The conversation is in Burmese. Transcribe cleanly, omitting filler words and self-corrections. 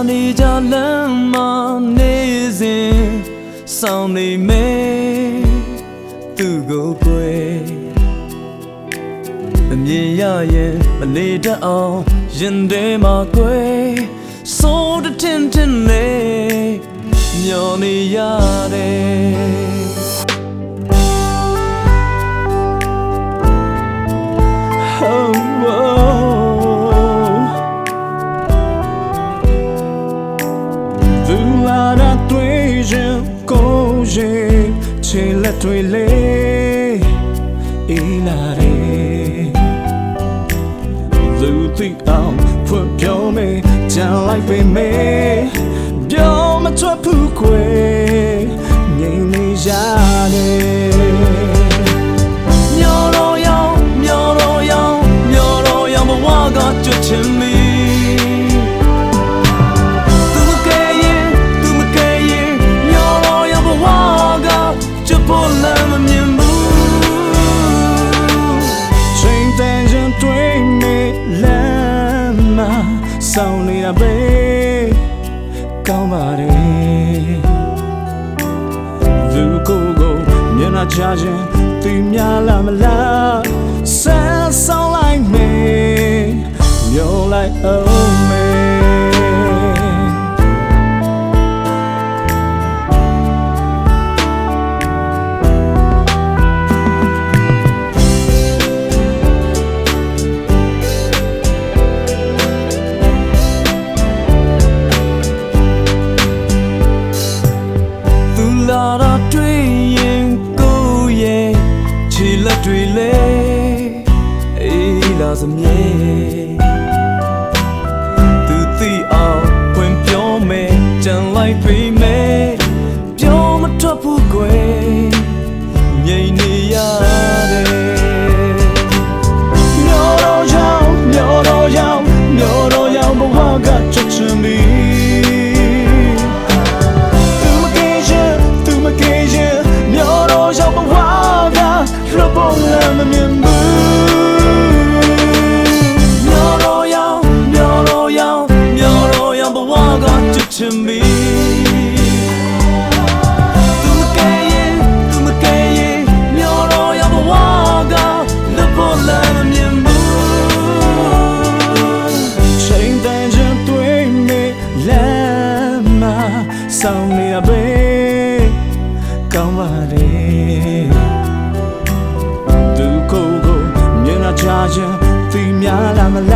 နေကြလမ်းမှာနေစဉ်ဆောင်နေမယ်သူကိုတွေ့မမြင်ရရင်မနေတတ်အောင်ရင်ထဲမှာကွယ်ဆိုးတဲ့ထင်လေမျောနေရတယ်ချေလက်တွေလေးအေးလာတယ်လူသိအောင်ဖွင့်ပြောမယ်ကြံလိုက်ပေမယ်ပြောမထွက်ဘူးခွေငြိမ်နေရတယ်မျောတော့ရောက်မျောတော့ရောက်မျောတော့ရောက်ဘဝကကြွချင်မီဆောင်နေတာပဲကောင်းပါတယ်လူကိုယ်ကိုမျက်နှာချခြင်းသူများလားမလားဆန်းဆောင်လိုက်မယ်မျောလိုက်အောင်မယ်လက်တွေလေအေးလာစမြဲသူသိအောင်ဖွင့်ပြောမယ်ကြံလိုက်ပြီမယ်ပြောမထွက်ဘူးကွယ်ငြိမ်နေရတယ်မျောတော့ရောက်မျောတော့ရောက်မျောတော့ရောက်ဘဝကချစ်ချင်ပြီမမြင်ဘူးမျောတော့ရောက်မျောတော့ရောက်မျောတော့ရောက်ဘဝကချစ်ချင်ပြီသူမကဲရင်မျောတော့ရောက်ဘဝကလက်ပေါ်လည်းမမြင်ဘူးချိန်တန်ချင်တွေ့မေးလမ်းမှာဆောင်နေရပဲကောင်းပါတယ်ချာချင်သူများလားမလား